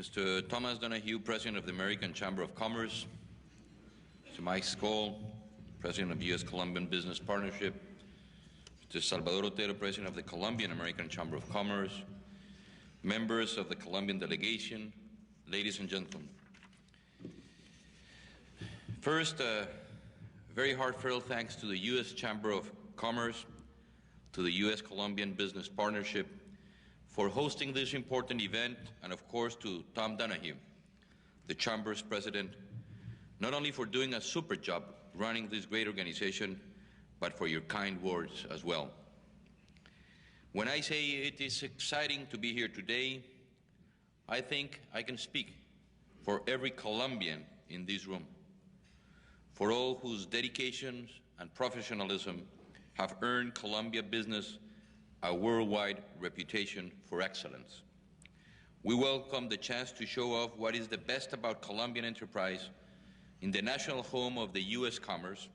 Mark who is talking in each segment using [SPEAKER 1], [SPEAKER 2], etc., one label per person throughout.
[SPEAKER 1] Mr. Thomas Donahue, President of the American Chamber of Commerce, Mr. Mike Skoll, President of the U.S. Colombian Business Partnership, Mr. Salvador Otero, President of the Colombian American Chamber of Commerce, members of the Colombian delegation, ladies and gentlemen. First, very heartfelt thanks to the U.S. Chamber of Commerce, to the U.S. Colombian Business Partnership for hosting this important event, and of course to Tom Donahue, the Chamber's president, not only for doing a super job running this great organization, but for your kind words as well. When I say it is exciting to be here today, I think I can speak for every Colombian in this room, for all whose dedication and professionalism have earned Colombia business a worldwide reputation for excellence. We welcome the chance to show off what is the best about Colombian enterprise in the national home of the U.S. Commerce,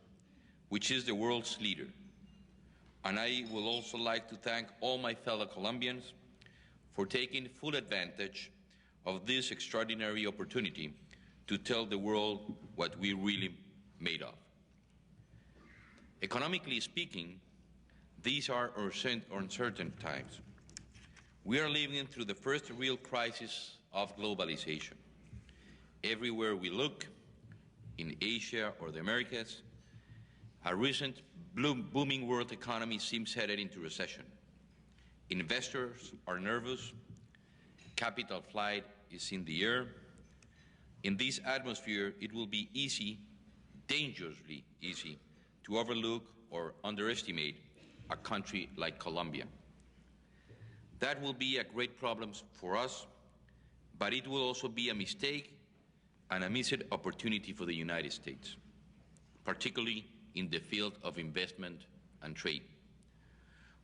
[SPEAKER 1] which is the world's leader. And I will also like to thank all my fellow Colombians for taking full advantage of this extraordinary opportunity to tell the world what we're really made of. Economically speaking, these are uncertain times. We are living through the first real crisis of globalization. Everywhere we look, in Asia or the Americas, a recent booming world economy seems headed into recession. Investors are nervous, capital flight is in the air. In this atmosphere, it will be easy, dangerously easy, to overlook or underestimate a country like Colombia. That will be a great problem for us, but it will also be a mistake and a missed opportunity for the United States, particularly in the field of investment and trade.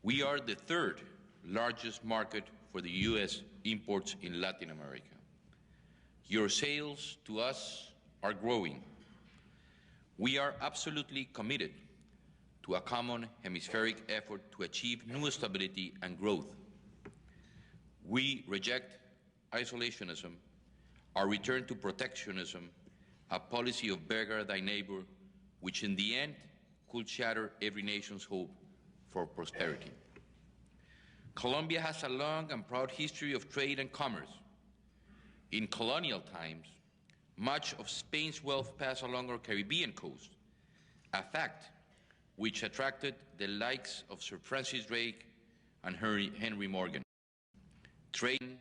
[SPEAKER 1] We are the third largest market for the U.S. imports in Latin America. Your sales to us are growing. We are absolutely committed to a common hemispheric effort to achieve new stability and growth. We reject isolationism, our return to protectionism, a policy of beggar thy neighbor, which in the end could shatter every nation's hope for prosperity. Colombia has a long and proud history of trade and commerce. In colonial times, much of Spain's wealth passed along our Caribbean coast, a fact which attracted the likes of Sir Francis Drake and Henry Morgan. Trade,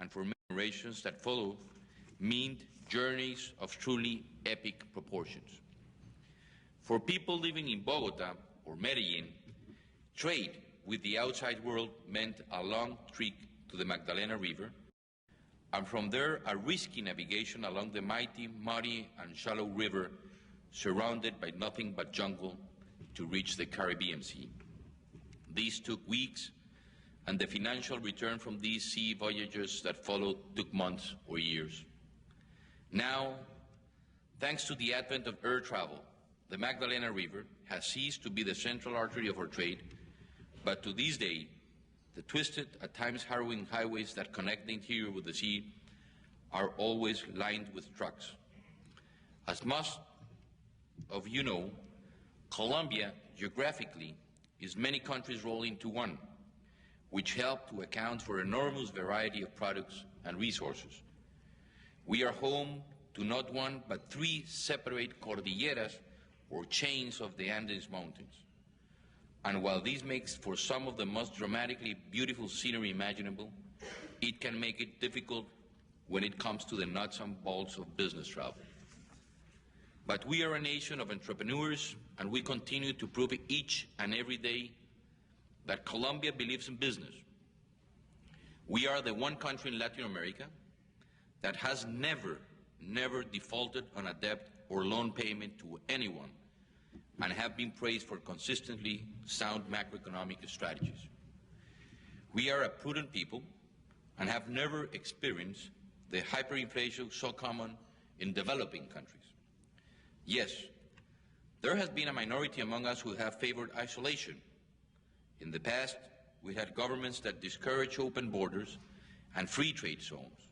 [SPEAKER 1] and for generations that follow, meant journeys of truly epic proportions. For people living in Bogota or Medellin, trade with the outside world meant a long trek to the Magdalena River, and from there a risky navigation along the mighty, muddy, and shallow river surrounded by nothing but jungle to reach the Caribbean Sea. These took weeks, and the financial return from these sea voyages that followed took months or years. Now, thanks to the advent of air travel, the Magdalena River has ceased to be the central artery of our trade, but to this day, the twisted, at times harrowing highways that connect the interior with the sea are always lined with trucks. As most of you know, Colombia, geographically, is many countries rolled into one, which help to account for an enormous variety of products and resources. We are home to not one but three separate cordilleras, or chains of the Andes Mountains. And while this makes for some of the most dramatically beautiful scenery imaginable, it can make it difficult when it comes to the nuts and bolts of business travel. But we are a nation of entrepreneurs, and we continue to prove each and every day that Colombia believes in business. We are the one country in Latin America that has never defaulted on a debt or loan payment to anyone, and have been praised for consistently sound macroeconomic strategies. We are a prudent people and have never experienced the hyperinflation so common in developing countries. Yes, there has been a minority among us who have favored isolation. In the past, we had governments that discouraged open borders and free trade zones.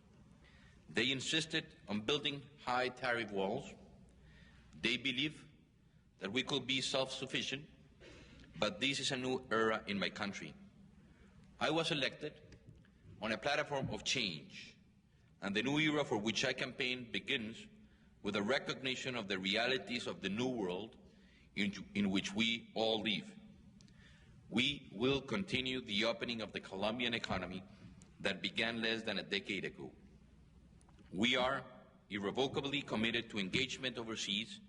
[SPEAKER 1] They insisted on building high tariff walls. They believe that we could be self-sufficient, but this is a new era in my country. I was elected on a platform of change, and the new era for which I campaign begins with a recognition of the realities of the new world in which we all live. We will continue the opening of the Colombian economy that began less than a decade ago. We are irrevocably committed to engagement overseas,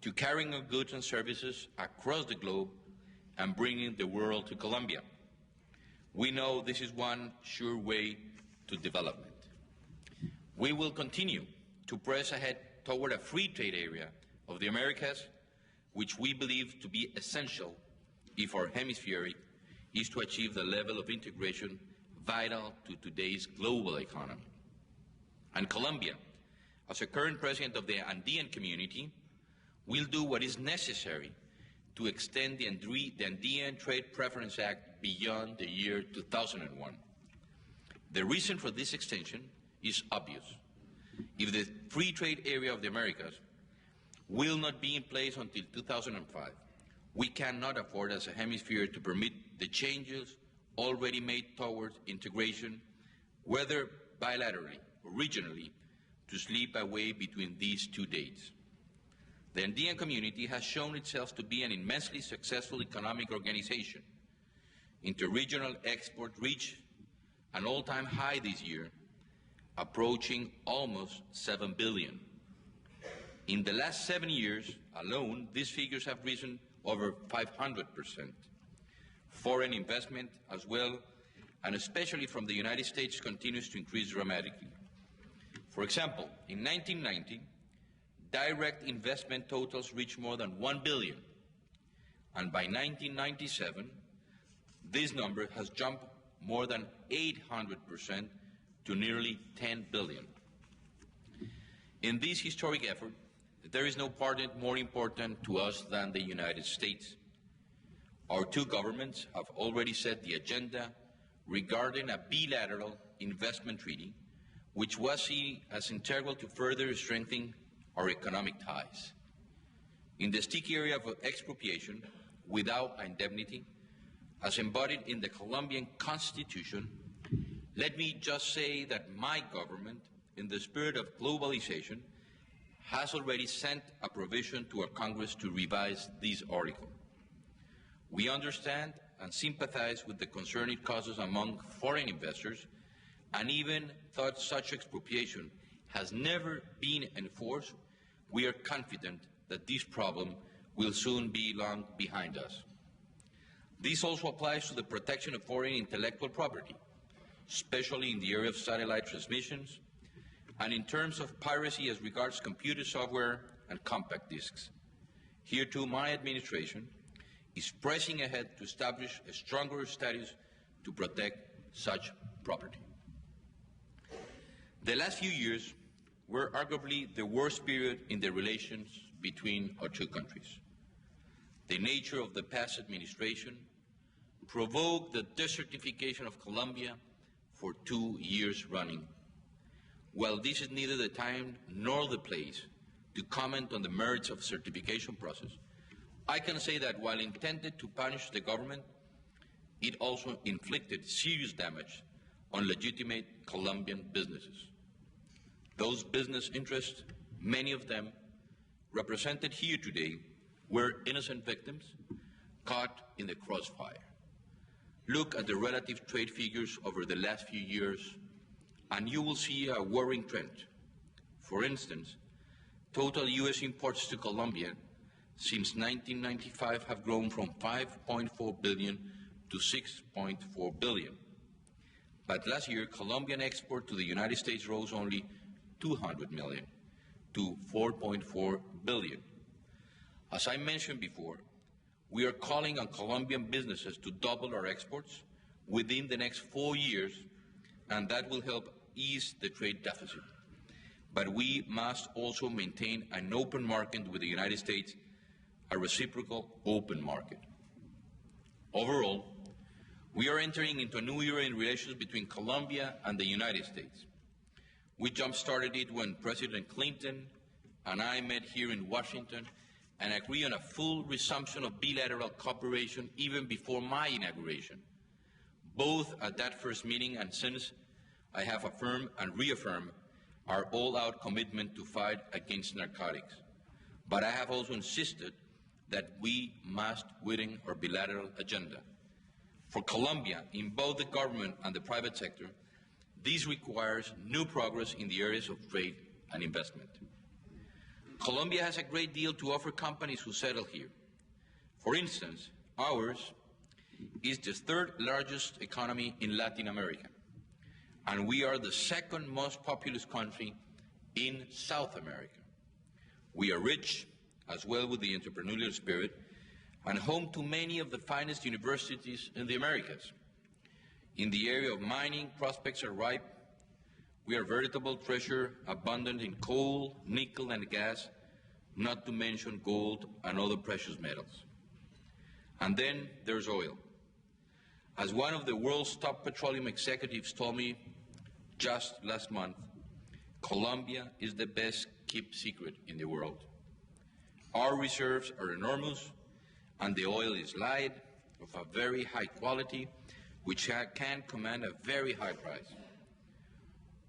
[SPEAKER 1] to carrying our goods and services across the globe and bringing the world to Colombia. We know this is one sure way to development. We will continue to press ahead toward a free trade area of the Americas, which we believe to be essential if our hemisphere is to achieve the level of integration vital to today's global economy. And Colombia, as a current president of the Andean community, will do what is necessary to extend the Andean Trade Preference Act beyond the year 2001. The reason for this extension is obvious. If the free trade area of the Americas will not be in place until 2005, we cannot afford as a hemisphere to permit the changes already made towards integration, whether bilaterally or regionally, to slip away between these two dates. The Andean community has shown itself to be an immensely successful economic organization. Interregional export reached an all-time high this year, approaching almost 7 billion. In the last 7 years alone, these figures have risen over 500%. Foreign investment as well, and especially from the United States, continues to increase dramatically. For example, in 1990, direct investment totals reached more than 1 billion, and by 1997, this number has jumped more than 800% to nearly 10 billion. In this historic effort, there is no partner more important to us than the United States. Our two governments have already set the agenda regarding a bilateral investment treaty, which was seen as integral to further strengthening our economic ties. In the sticky area of expropriation without indemnity, as embodied in the Colombian Constitution, let me just say that my government, in the spirit of globalization, has already sent a provision to our Congress to revise this article. We understand and sympathize with the concern it causes among foreign investors, and even though such expropriation has never been enforced, we are confident that this problem will soon be long behind us. This also applies to the protection of foreign intellectual property, especially in the area of satellite transmissions, and in terms of piracy as regards computer software and compact discs. Here too, my administration is pressing ahead to establish a stronger status to protect such property. The last few years were arguably the worst period in the relations between our two countries. The nature of the past administration provoked the desertification of Colombia for 2 years running. While this is neither the time nor the place to comment on the merits of the certification process, I can say that while intended to punish the government, it also inflicted serious damage on legitimate Colombian businesses. Those business interests, many of them represented here today, were innocent victims caught in the crossfire. Look at the relative trade figures over the last few years, and you will see a worrying trend. For instance, total U.S. imports to Colombia since 1995 have grown from 5.4 billion to 6.4 billion. But last year, Colombian export to the United States rose only 200 million to 4.4 billion. As I mentioned before, we are calling on Colombian businesses to double our exports within the next 4 years, and that will help ease the trade deficit. But we must also maintain an open market with the United States, a reciprocal open market. Overall, we are entering into a new era in relations between Colombia and the United States. We jump-started it when President Clinton and I met here in Washington and agreed on a full resumption of bilateral cooperation even before my inauguration. Both at that first meeting and since, I have affirmed and reaffirmed our all-out commitment to fight against narcotics. But I have also insisted that we must widen our bilateral agenda. For Colombia, in both the government and the private sector, this requires new progress in the areas of trade and investment. Colombia has a great deal to offer companies who settle here. For instance, ours is the third largest economy in Latin America, and we are the second most populous country in South America. We are rich, as well with the entrepreneurial spirit, and home to many of the finest universities in the Americas. In the area of mining, prospects are ripe. We are veritable treasure, abundant in coal, nickel, and gas, not to mention gold and other precious metals. And then there's oil. As one of the world's top petroleum executives told me just last month, Colombia is the best kept secret in the world. Our reserves are enormous, and the oil is light, of a very high quality, which can command a very high price.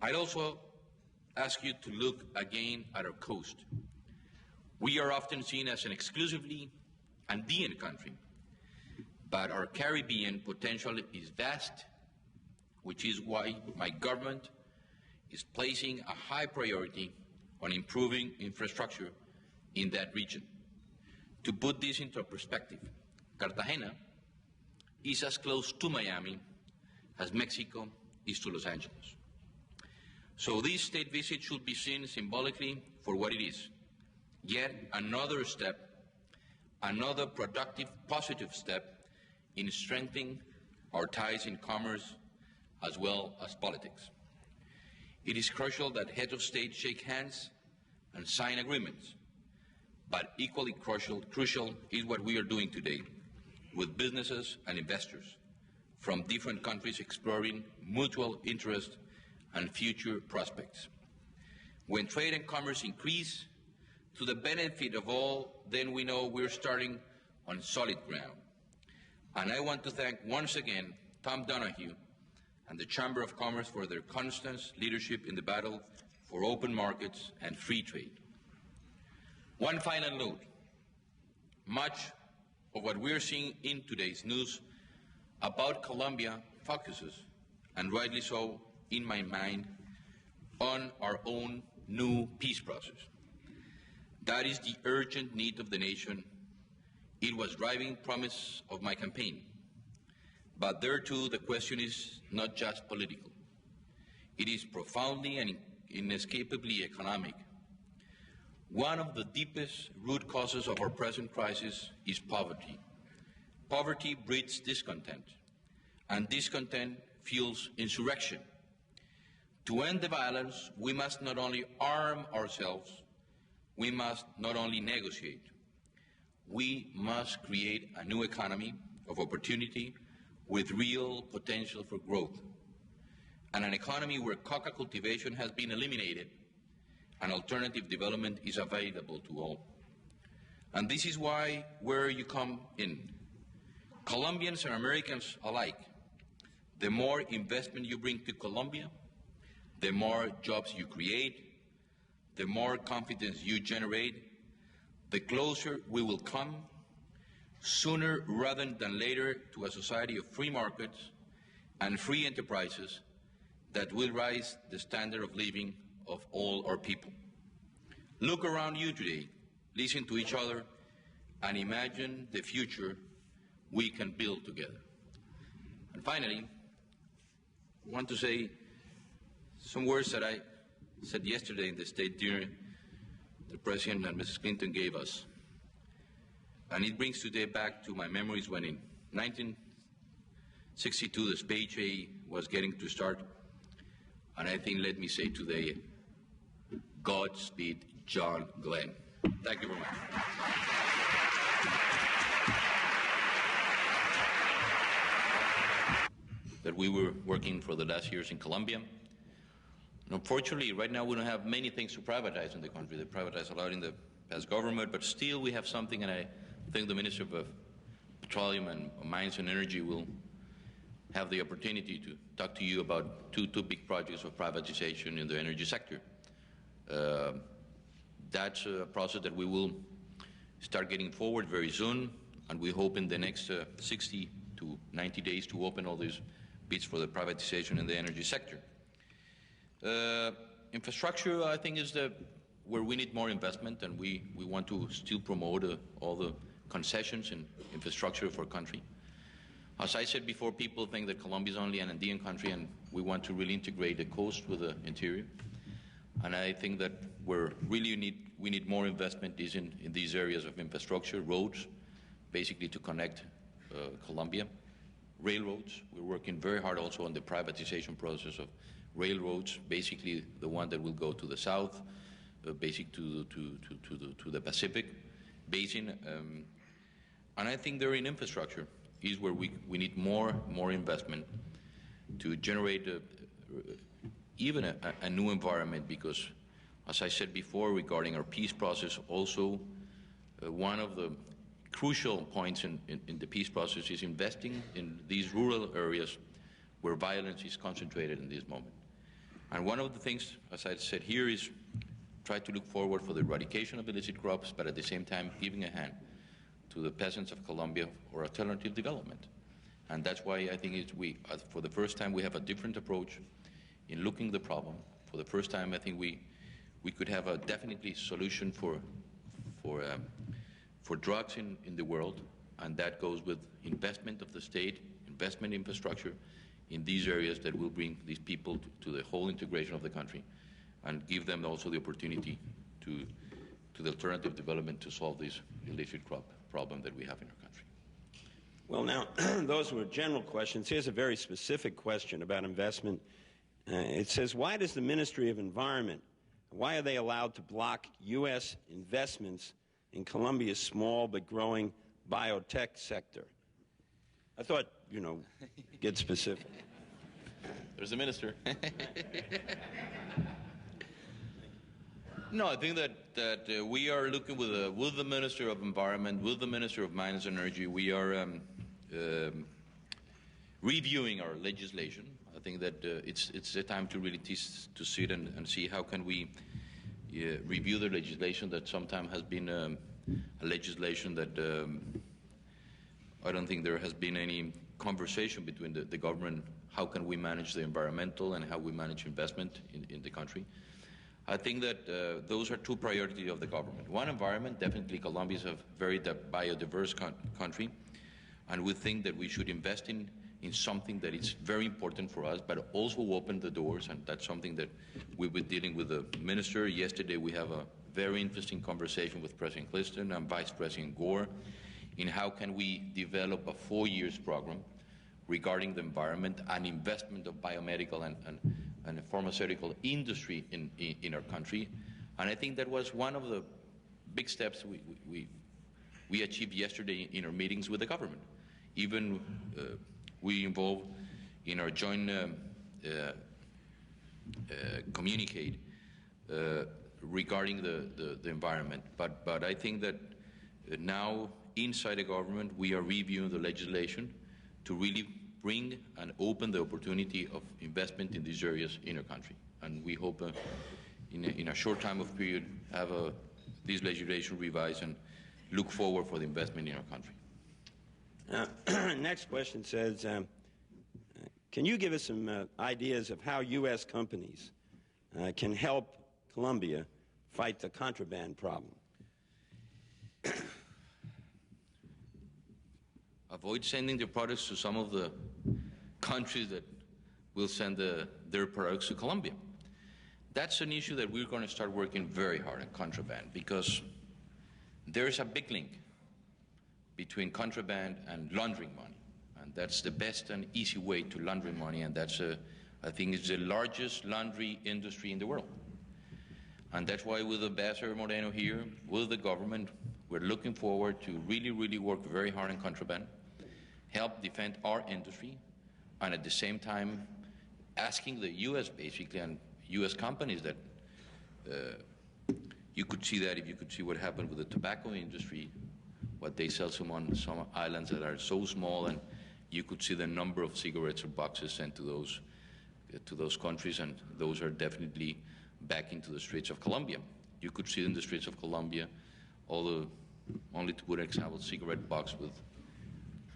[SPEAKER 1] I'd also ask you to look again at our coast. We are often seen as an exclusively Andean country, but our Caribbean potential is vast, which is why my government is placing a high priority on improving infrastructure in that region. To put this into perspective, Cartagena is as close to Miami as Mexico is to Los Angeles. So this state visit should be seen symbolically for what it is. Yet another step, another productive, positive step in strengthening our ties in commerce as well as politics. It is crucial that heads of state shake hands and sign agreements, but equally crucial is what we are doing today with businesses and investors from different countries exploring mutual interest and future prospects. When trade and commerce increase to the benefit of all, then we know we're starting on solid ground. And I want to thank once again Tom Donahue and the Chamber of Commerce for their constant leadership in the battle for open markets and free trade. One final note. Much of what we're seeing in today's news about Colombia focuses, and rightly so in my mind, on our own new peace process. That is the urgent need of the nation. It was driving promise of my campaign. But there too, the question is not just political. It is profoundly and inescapably economic. One of the deepest root causes of our present crisis is poverty. Poverty breeds discontent, and discontent fuels insurrection. To end the violence, we must not only arm ourselves, we must not only negotiate, we must create a new economy of opportunity with real potential for growth, and an economy where coca cultivation has been eliminated and alternative development is available to all. And this is where you come in. Colombians and Americans alike, the more investment you bring to Colombia, the more jobs you create, the more confidence you generate, the closer we will come, sooner rather than later, to a society of free markets and free enterprises that will raise the standard of living of all our people. Look around you today, listen to each other, and imagine the future we can build together. And finally, I want to say some words that I said yesterday in the State Dinner the President and Mrs. Clinton gave us. And it brings today back to my memories when in 1962 the Space age was getting to start. And I think, let me say today, Godspeed, John Glenn. Thank you very much. That we were working for the last years in Colombia, Unfortunately, right now we don't have many things to privatize in the country. They privatized a lot in the past government, but still we have something, and I think the Minister of Petroleum and Mines and Energy will have the opportunity to talk to you about two big projects of privatization in the energy sector. That's a process that we will start getting forward very soon, and we hope in the next 60 to 90 days to open all these bids for the privatization in the energy sector. Infrastructure, I think, is where we need more investment, and we want to still promote all the concessions in infrastructure for our country. As I said before, people think that Colombia is only an Andean country, and we want to really integrate the coast with the interior. And I think that where really we need more investment is in these areas of infrastructure, roads, basically to connect Colombia, railroads. We're working very hard also on the privatization process of railroads, basically the one that will go to the south, basic to the Pacific basin. And I think there in infrastructure is where we need more investment to generate even a new environment, because, as I said before, regarding our peace process, also one of the crucial points in the peace process is investing in these rural areas where violence is concentrated in this moment. And one of the things, as I said here, is try to look forward for the eradication of illicit crops, but at the same time giving a hand to the peasants of Colombia for alternative development. And that's why I think for the first time we have a different approach in looking at the problem. For the first time, I think we could have a definitely solution for drugs in the world, and that goes with investment of the state, investment in infrastructure in these areas that will bring these people to the whole integration of the country and give them also the opportunity to the alternative development to solve this illicit crop problem that we have in our country.
[SPEAKER 2] Well, now, those were general questions. Here's a very specific question about investment. It says, why does the Ministry of Environment, why are they allowed to block U.S. investments in Colombia's small but growing biotech sector? I thought, get specific.
[SPEAKER 1] There's the minister. No, I think that we are looking with the Minister of Environment, with the Minister of Mines and Energy. We are reviewing our legislation. I think that it's the time to really to sit and see how can we review the legislation that sometimes has been a legislation that I don't think there has been any conversation between the government. How can we manage the environmental and how we manage investment in the country? I think that those are two priorities of the government. One, environment. Definitely Colombia is a very biodiverse country, and we think that we should invest in something that is very important for us, but also open the doors, and that's something that we've been dealing with the minister. Yesterday we have a very interesting conversation with President Clinton and Vice President Gore in how can we develop a 4-year program regarding the environment and investment of biomedical and pharmaceutical industry in our country. And I think that was one of the big steps we achieved yesterday in our meetings with the government. Even we involved in our joint communique regarding the environment. But I think that now inside the government we are reviewing the legislation to really bring and open the opportunity of investment in these areas in our country. And we hope in a short time of period have this legislation revised and look forward for the investment in our country.
[SPEAKER 2] Next question says, can you give us some ideas of how U.S. companies can help Colombia fight the contraband problem?
[SPEAKER 1] Avoid sending their products to some of the countries that will send their products to Colombia. That's an issue that we're going to start working very hard on, contraband, because there's a big link between contraband and laundering money. And that's the best and easy way to launder money, and that's, I think, it's the largest laundry industry in the world. And that's why with Ambassador Moreno here, with the government, we're looking forward to really work very hard on contraband, help defend our industry, and at the same time asking the U.S. basically and U.S. companies that you could see that if you could see what happened with the tobacco industry, what they sell on some islands that are so small, and you could see the number of cigarettes or boxes sent to those countries, and those are definitely back into the streets of Colombia. You could see in the streets of Colombia all the, only to put an example, cigarette box with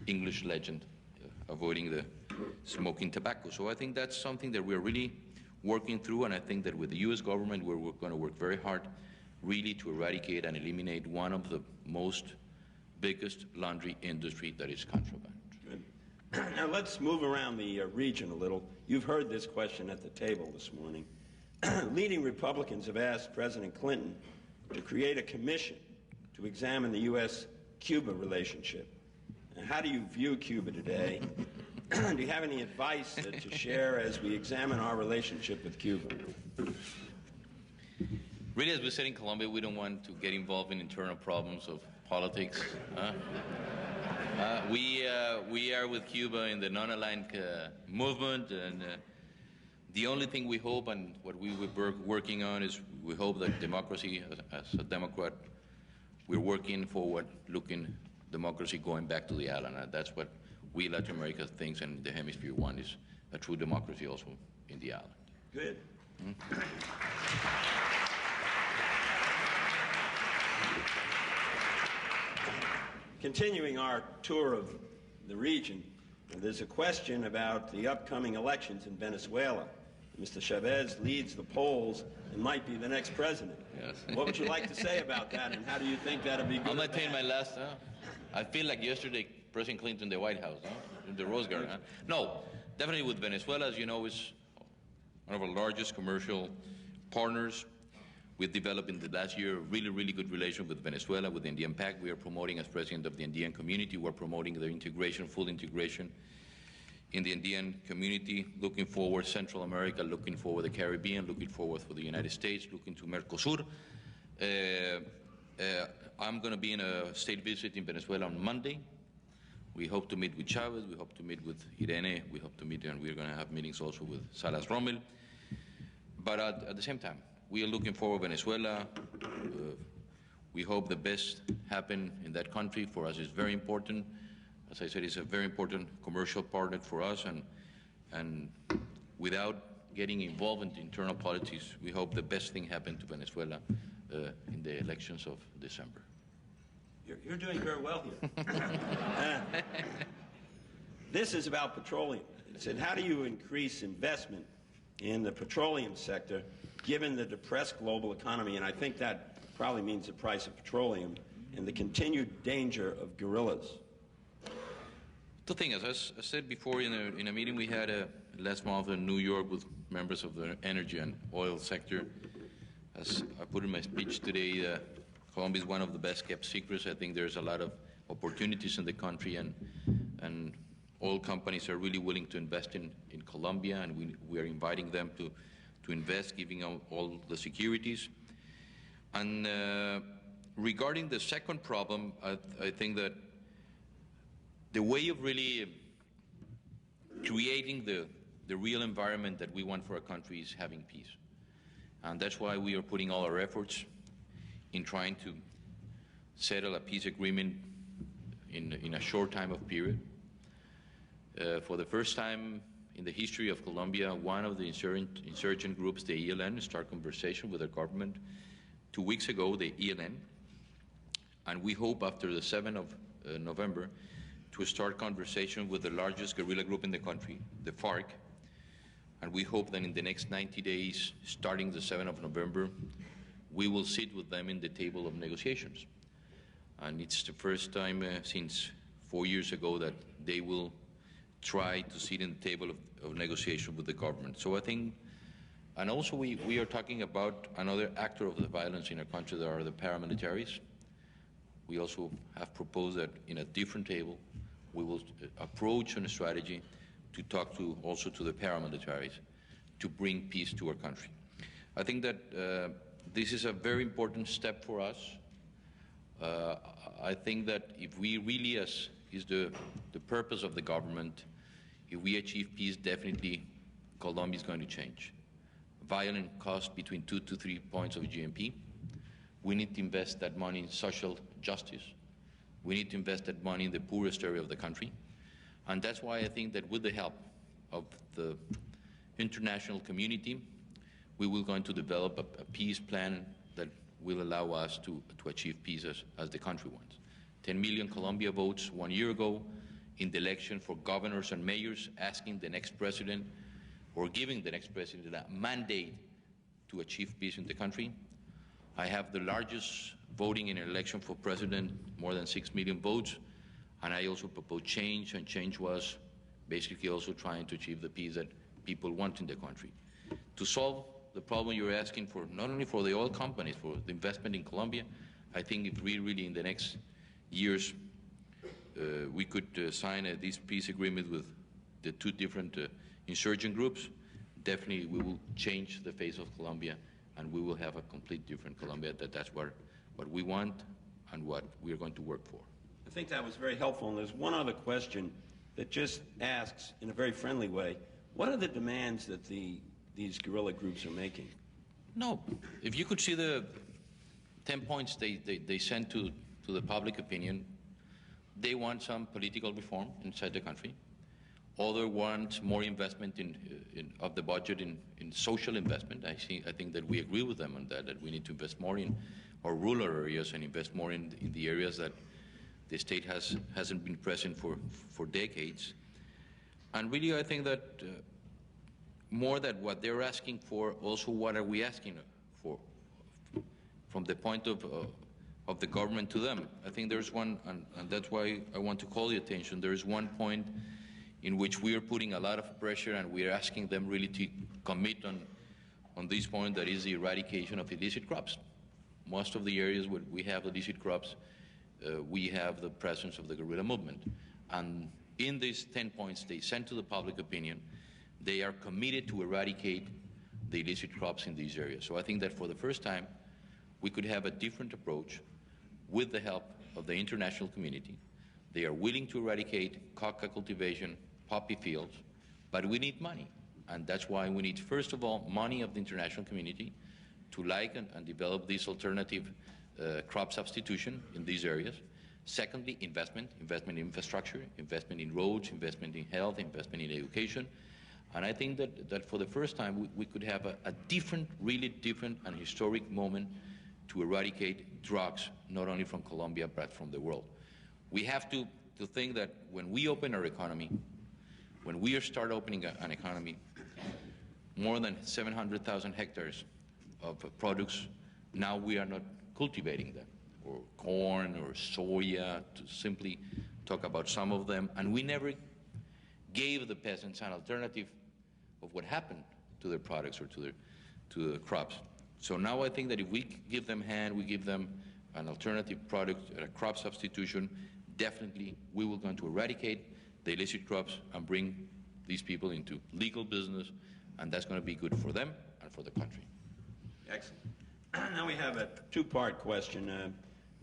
[SPEAKER 1] English legend, avoiding the smoking tobacco. So I think that's something that we're really working through, and I think that with the U.S. government, we're going to work very hard really to eradicate and eliminate one of the most biggest laundry industry that is contraband.
[SPEAKER 2] Good. Now let's move around the region a little. You've heard this question at the table this morning. Leading Republicans have asked President Clinton to create a commission to examine the U.S.-Cuba relationship. How do you view Cuba today? Do you have any advice to share as we examine our relationship with Cuba?
[SPEAKER 1] Really, as we said in Colombia, we don't want to get involved in internal problems of politics. We are with Cuba in the non-aligned movement, and the only thing we hope, and what we were working on, is we hope that democracy, as a Democrat, we're working forward, looking democracy going back to the island. That's what we Latin America thinks, and the Hemisphere one is a true democracy also in the island.
[SPEAKER 2] Good. Continuing our tour of the region, there's a question about the upcoming elections in Venezuela. Mr. Chavez leads the polls and might be the next president.
[SPEAKER 1] Yes.
[SPEAKER 2] What would you like to say about that, and how do you think that'll be good?
[SPEAKER 1] I'm going to take my last. I feel like yesterday, President Clinton in the White House, in the Rose Garden. No, definitely with Venezuela, as you know, is one of our largest commercial partners. We've developed in the last year a really, really good relation with Venezuela, with the Andean Pact. We are promoting, as president of the Andean community, we're promoting the integration, full integration in the Andean community, looking forward Central America, looking forward the Caribbean, looking forward for the United States, looking to Mercosur. I'm going to be in a state visit in Venezuela on Monday. We hope to meet with Chavez, we hope to meet with Irene, we hope to meet, and we're going to have meetings also with Salas Rommel. But at the same time, we are looking forward to Venezuela. We hope the best happen in that country. For us, it's very important. As I said, it's a very important commercial partner for us, and without getting involved in internal politics, we hope the best thing happen to Venezuela in the elections of December.
[SPEAKER 2] You're doing very well here. This is about petroleum. It said, how do you increase investment in the petroleum sector given the depressed global economy? And I think that probably means the price of petroleum and the continued danger of guerrillas.
[SPEAKER 1] Two things. As I said before in a meeting we had last month in New York with members of the energy and oil sector, as I put in my speech today, Colombia is one of the best kept secrets. I think there's a lot of opportunities in the country, and oil companies are really willing to invest in Colombia, and we are inviting them to invest, giving them all the securities. And regarding the second problem, I think that the way of really creating the real environment that we want for our country is having peace. And that's why we are putting all our efforts in trying to settle a peace agreement in a short time of period. For the first time in the history of Colombia, one of the insurgent groups, the ELN, started conversation with the government 2 weeks ago, the ELN, and we hope after the 7th of November to start conversation with the largest guerrilla group in the country, the FARC, and we hope that in the next 90 days, starting the 7th of November, we will sit with them in the table of negotiations. And it's the first time since 4 years ago that they will try to sit in the table of negotiation with the government. So I think, and also we are talking about another actor of the violence in our country, that are the paramilitaries. We also have proposed that in a different table, we will approach on a strategy to talk to also to the paramilitaries to bring peace to our country. I think that this is a very important step for us. I think that if we really, as is the purpose of the government, if we achieve peace, definitely Colombia is going to change violent cost between 2 to 3 points of GNP. We need to invest that money in social justice. We need to invest that money in the poorest area of the country. And that's why I think that with the help of the international community, we will going to develop a peace plan that will allow us to achieve peace as the country wants. 10 million Colombia votes 1 year ago in the election for governors and mayors, asking the next president or giving the next president a mandate to achieve peace in the country. I have the largest voting in an election for president, more than 6 million votes, and I also proposed change, and change was basically also trying to achieve the peace that people want in the country. To solve the problem you're asking for, not only for the oil companies, for the investment in Colombia, I think if we really in the next years we could sign this peace agreement with the two different insurgent groups, definitely we will change the face of Colombia and we will have a complete different Colombia. That's what we want and what we are going to work for.
[SPEAKER 2] I think that was very helpful, and there's one other question that just asks in a very friendly way, what are the demands that these guerrilla groups are making?
[SPEAKER 1] No, if you could see the 10 points they sent to the public opinion, they want some political reform inside the country. Others want more investment of the budget in social investment. I think that we agree with them on that we need to invest more in our rural areas and invest more in the areas that the state hasn't been present for decades. And really, I think that more than what they're asking for, also what are we asking for from the point of the government to them. I think there's one, and that's why I want to call the attention, there is one point in which we are putting a lot of pressure and we are asking them really to commit on this point, that is the eradication of illicit crops. Most of the areas where we have illicit crops, we have the presence of the guerrilla movement. And in these 10 points they sent to the public opinion, they are committed to eradicate the illicit crops in these areas. So I think that for the first time, we could have a different approach with the help of the international community. They are willing to eradicate coca cultivation, poppy fields, but we need money. And that's why we need, first of all, money of the international community to and develop this alternative crop substitution in these areas. Secondly, investment in infrastructure, investment in roads, investment in health, investment in education. And I think that for the first time we could have a different, really different and historic moment to eradicate drugs, not only from Colombia, but from the world. We have to think that when we open our economy, when we start opening an economy, more than 700,000 hectares of products, now we are not cultivating them, or corn or soya, to simply talk about some of them, and we never gave the peasants an alternative of what happened to their products or to the crops. So now I think that if we give them we give them an alternative product, a crop substitution, definitely we will going to eradicate the illicit crops and bring these people into legal business, and that's going to be good for them and for the country.
[SPEAKER 2] Excellent. Now we have a two-part question.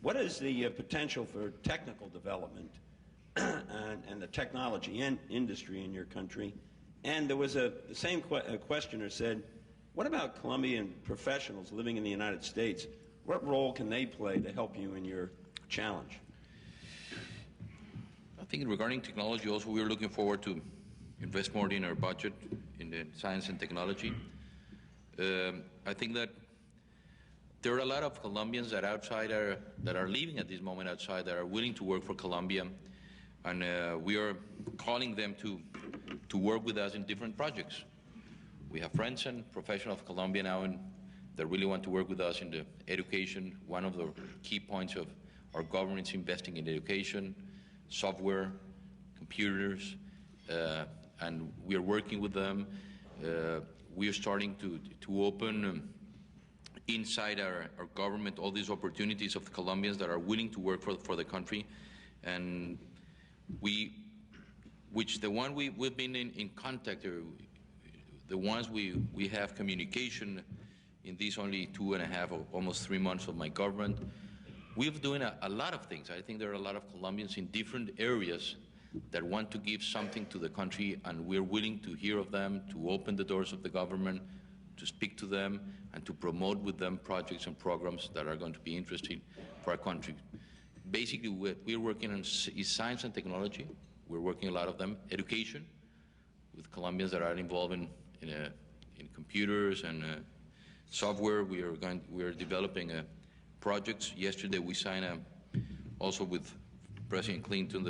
[SPEAKER 2] What is the potential for technical development and the technology industry in your country? And there was the same questioner said, what about Colombian professionals living in the United States? What role can they play to help you in your challenge?
[SPEAKER 1] I think regarding technology also, we're looking forward to invest more in our budget in the science and technology. I think that there are a lot of Colombians that are living at this moment outside that are willing to work for Colombia, and we are calling them to work with us in different projects. We have friends and professionals of Colombia now that really want to work with us in the education. One of the key points of our government is investing in education, software, computers, and we are working with them. We are starting to open inside our government all these opportunities of the Colombians that are willing to work for the country, and the one we've been in contact, or the ones we have communication in these only 2.5 or almost 3 months of my government. We're doing a lot of things. I think there are a lot of Colombians in different areas that want to give something to the country, and we're willing to hear of them, to open the doors of the government, to speak to them and to promote with them projects and programs that are going to be interesting for our country. Basically, what we're working on is science and technology. We're working a lot of them. Education, with Colombians that are involved in computers and software. We are developing projects. Yesterday, we signed also with President Clinton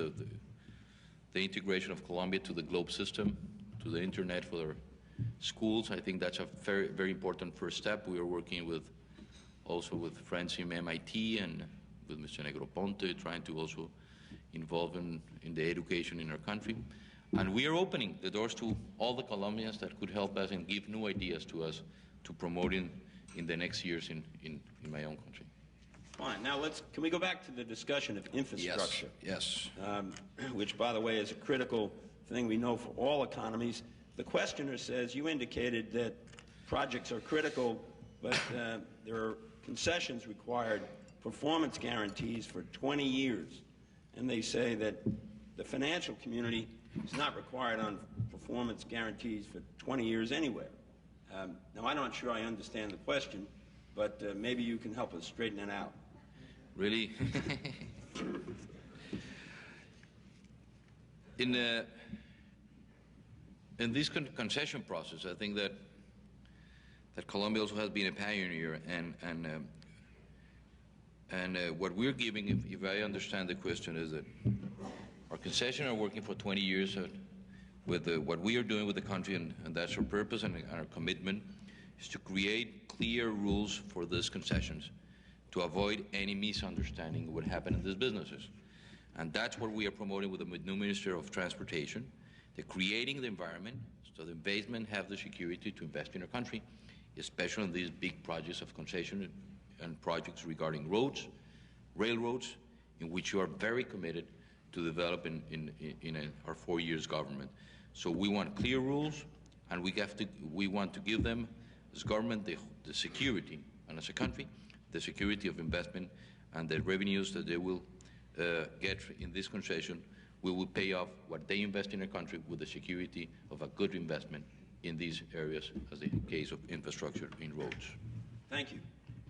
[SPEAKER 1] the integration of Colombia to the globe system, to the internet for their schools. I think that's a very, very important first step. We are working also with friends in MIT and with Mr. Negroponte, trying to also involve in the education in our country. And we are opening the doors to all the Colombians that could help us and give new ideas to us to promote in the next years in my own country.
[SPEAKER 2] Fine. Now can we go back to the discussion of infrastructure?
[SPEAKER 1] Yes.
[SPEAKER 2] Which, by the way, is a critical thing we know for all economies. The questioner says you indicated that projects are critical, but there are concessions required, performance guarantees for 20 years. And they say that the financial community is not required on performance guarantees for 20 years anywhere. Now, I'm not sure I understand the question, but maybe you can help us straighten it out.
[SPEAKER 1] Really? In this concession process, I think that Colombia also has been a pioneer, and what we're giving, if I understand the question, is that our concessions are working for 20 years with what we are doing with the country, and that's our purpose and our commitment, is to create clear rules for these concessions to avoid any misunderstanding of what happened in these businesses. And that's what we are promoting with the new Minister of Transportation, creating the environment so the investment have the security to invest in our country, especially in these big projects of concession and projects regarding roads, railroads, in which you are very committed to develop in our 4 years government. So we want clear rules, and we want to give them, as government, the security, and as a country, the security of investment, and the revenues that they will get in this concession will pay off what they invest in a country with the security of a good investment in these areas, as the case of infrastructure in roads.
[SPEAKER 2] Thank you.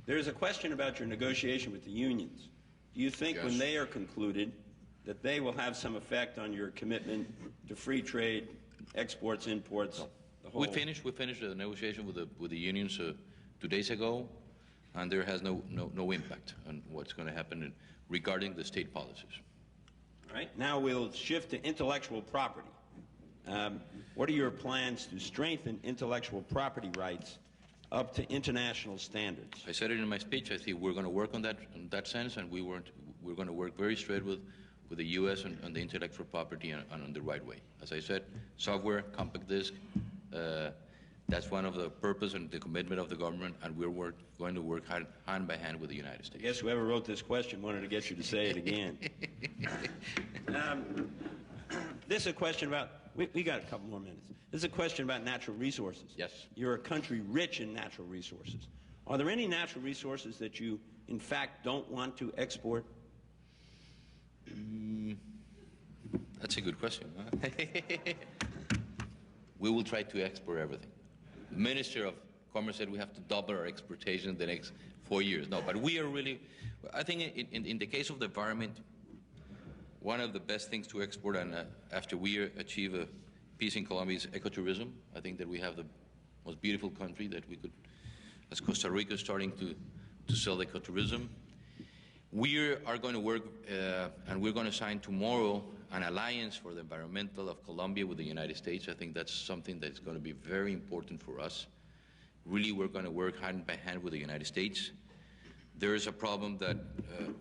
[SPEAKER 2] There is a question about your negotiation with the unions. Do you think when they are concluded that they will have some effect on your commitment to free trade, exports, imports?
[SPEAKER 1] No. We finished the negotiation with the unions 2 days ago, and there has no impact on what's going to happen regarding the state policies.
[SPEAKER 2] All right. Now we'll shift to intellectual property. What are your plans to strengthen intellectual property rights up to international standards?
[SPEAKER 1] I said it in my speech. I think we're going to work on that sense, and we're going to work very straight with the U.S. on the intellectual property and on the right way. As I said, software, compact disc, that's one of the purpose and the commitment of the government, and we're going to work hand by hand with the United States.
[SPEAKER 2] I guess whoever wrote this question wanted to get you to say it again. This is a question about, we got a couple more minutes. This is a question about natural resources.
[SPEAKER 1] Yes.
[SPEAKER 2] You're a country rich in natural resources. Are there any natural resources that you, in fact, don't want to export?
[SPEAKER 1] That's a good question. Huh? We will try to export everything. The Minister of Commerce said we have to double our exportation in the next 4 years. No, but we are really, I think in the case of the environment, one of the best things to export, and after we achieve a peace in Colombia, is ecotourism. I think that we have the most beautiful country that we could, as Costa Rica, starting to sell ecotourism. We are going to work, and we're going to sign tomorrow an alliance for the environmental of Colombia with the United States. I think that's something that's going to be very important for us. Really, we're going to work hand by hand with the United States. There is a problem that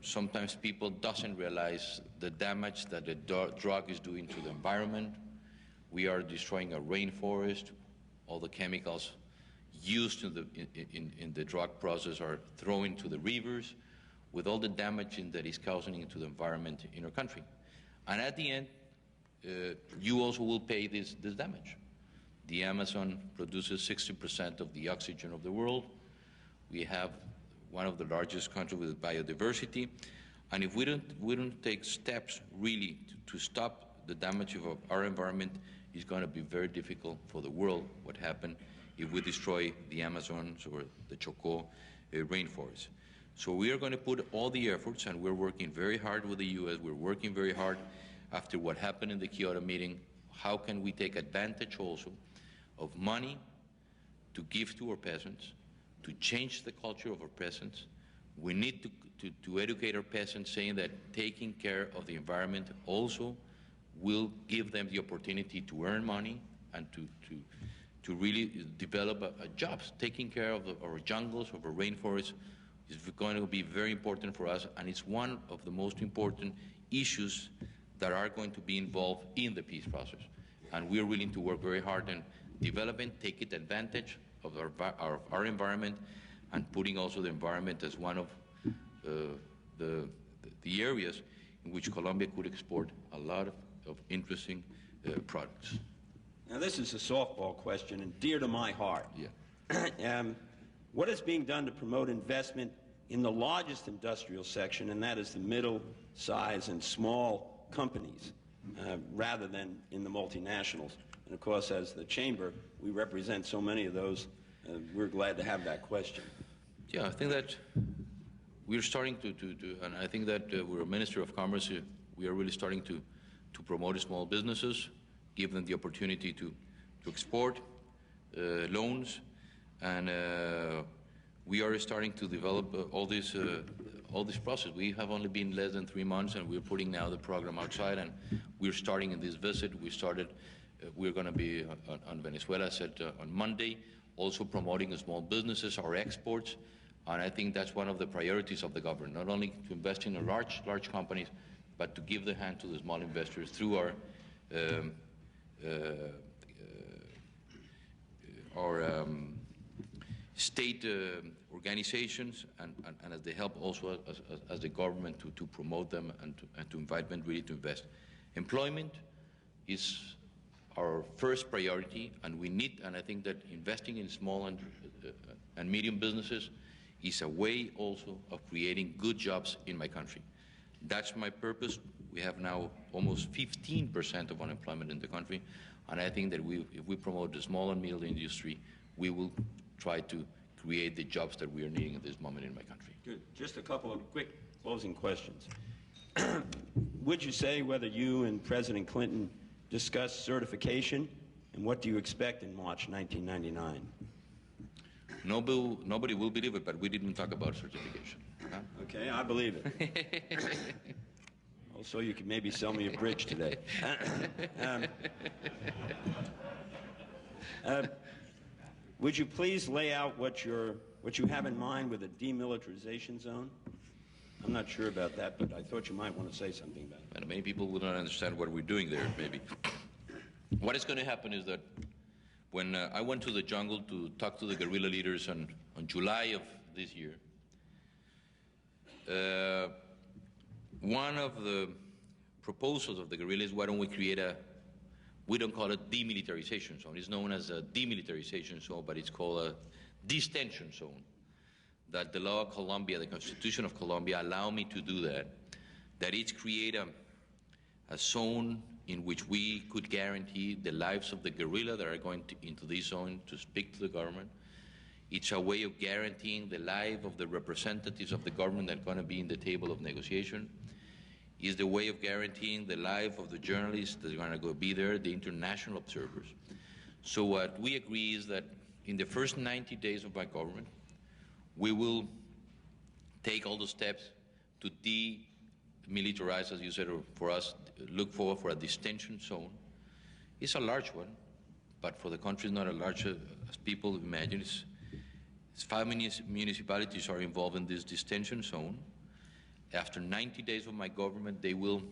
[SPEAKER 1] sometimes people doesn't realize the damage that the drug is doing to the environment. We are destroying a rainforest. All the chemicals used in the drug process are thrown into the rivers, with all the damage that is causing into the environment in our country. And at the end, you also will pay this damage. The Amazon produces 60% of the oxygen of the world. We have one of the largest countries with biodiversity. And if we don't take steps really to stop the damage of our environment, it's going to be very difficult for the world what happened if we destroy the Amazons or the Chocó rainforest. So we are going to put all the efforts, and we're working very hard with the U.S. We're working very hard after what happened in the Kyoto meeting. How can we take advantage also of money to give to our peasants, to change the culture of our peasants? We need to educate our peasants, saying that taking care of the environment also will give them the opportunity to earn money and to really develop jobs. Taking care of our jungles, of our rainforests, is going to be very important for us, and it's one of the most important issues that are going to be involved in the peace process. And we are willing to work very hard in development, taking advantage of our environment, and putting also the environment as one of the areas in which Colombia could export a lot of interesting products.
[SPEAKER 2] Now, this is a softball question and dear to my heart.
[SPEAKER 1] Yeah.
[SPEAKER 2] What is being done to promote investment in the largest industrial section, and that is the middle size and small companies, rather than in the multinationals? And of course, as the Chamber, we represent so many of those. We're glad to have that question.
[SPEAKER 1] Yeah, I think that we're starting to and I think that we're a Minister of Commerce. We are really starting to promote small businesses, give them the opportunity to export loans, and we are starting to develop all this process. We have only been less than 3 months, and we're putting now the program outside, and we're starting in this visit. We're going to be on Venezuela, on Monday, also promoting small businesses, our exports, and I think that's one of the priorities of the government, not only to invest in the large companies, but to give the hand to the small investors through our state organizations, and as they help also as the government to promote them and to invite them really to invest. Employment is our first priority, and I think that investing in small and medium businesses is a way also of creating good jobs in my country. That's my purpose. We have now almost 15% of unemployment in the country, and I think that if we promote the small and middle industry, we will try to create the jobs that we are needing at this moment in my country.
[SPEAKER 2] Good. Just a couple of quick closing questions. Would you say whether you and President Clinton discussed certification, and what do you expect in March 1999?
[SPEAKER 1] Nobody will believe it, but we didn't talk about certification. Huh?
[SPEAKER 2] Okay, I believe it. Also, you can maybe sell me a bridge today. Would you please lay out what you have in mind with a demilitarization zone? I'm not sure about that, but I thought you might want to say something about it.
[SPEAKER 1] And many people will not understand what we're doing there, maybe. What is going to happen is that when I went to the jungle to talk to the guerrilla leaders on July of this year, one of the proposals of the guerrillas, why don't we create we don't call it demilitarization zone. It's known as a demilitarization zone, but it's called a distension zone. That the law of Colombia, the Constitution of Colombia, allow me to do that. That it's create a zone in which we could guarantee the lives of the guerrilla that are going into this zone to speak to the government. It's a way of guaranteeing the life of the representatives of the government that are going to be in the table of negotiation. Is the way of guaranteeing the life of the journalists that are going to go be there, the international observers. So what we agree is that in the first 90 days of my government, we will take all the steps to demilitarize, as you said, or for us, look forward for a distension zone. It's a large one, but for the country, it's not as large as people imagine. It's 5 municipalities are involved in this distension zone. After 90 days of my government, they will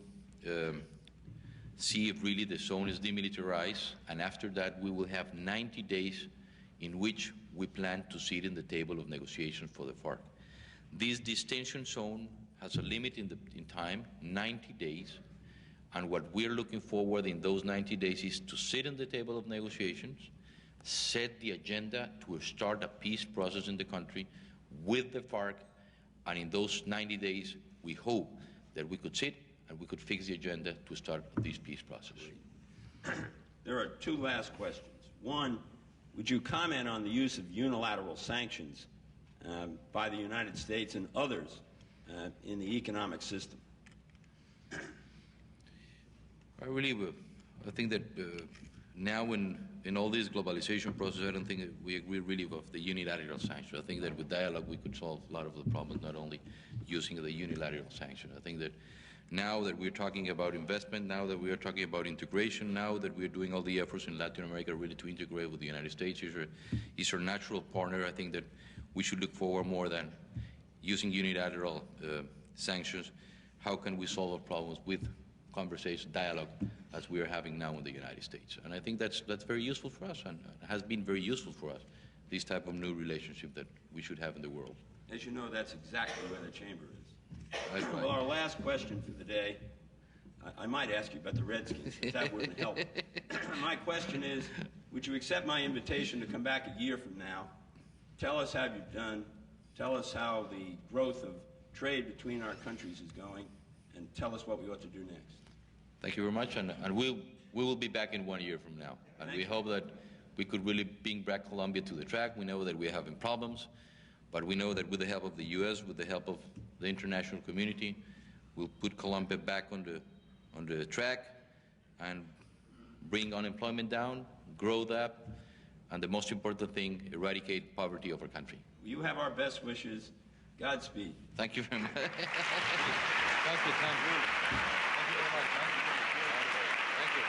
[SPEAKER 1] see if really the zone is demilitarized, and after that we will have 90 days in which we plan to sit in the table of negotiations for the FARC. This distension zone has a limit in time, 90 days, and what we're looking forward in those 90 days is to sit in the table of negotiations, set the agenda to start a peace process in the country with the FARC, and in those 90 days, we hope that we could sit and we could fix the agenda to start this peace process.
[SPEAKER 2] There are 2 last questions. One, would you comment on the use of unilateral sanctions by the United States and others in the economic system?
[SPEAKER 1] I think that now in all this globalization process, I don't think that we agree really with the unilateral sanction. I think that with dialogue we could solve a lot of the problems, not only using the unilateral sanction. I think that now that we're talking about investment, now that we are talking about integration, now that we're doing all the efforts in Latin America really to integrate with the United States, is our natural partner. I think that we should look forward more than using unilateral sanctions. How can we solve our problems with conversation, dialogue, as we are having now in the United States? And I think that's very useful for us, and has been very useful for us, this type of new relationship that we should have in the world.
[SPEAKER 2] As you know, that's exactly where the Chamber is.
[SPEAKER 1] That's right.
[SPEAKER 2] Well, our last question for the day, I might ask you about the Redskins, but that wouldn't help. My question is, would you accept my invitation to come back a year from now, tell us how you've done, tell us how the growth of trade between our countries is going, and tell us what we ought to do next?
[SPEAKER 1] Thank you very much, and we will be back in 1 year from now. And we hope that we could really bring back Colombia to the track. We know that we're having problems, but we know that with the help of the U.S., with the help of the international community, we'll put Colombia back on the track and bring unemployment down, grow that, and the most important thing, eradicate poverty of our country.
[SPEAKER 2] You have our best wishes. Godspeed.
[SPEAKER 1] Thank you very much. Thank you. Thank you very much. Thank you.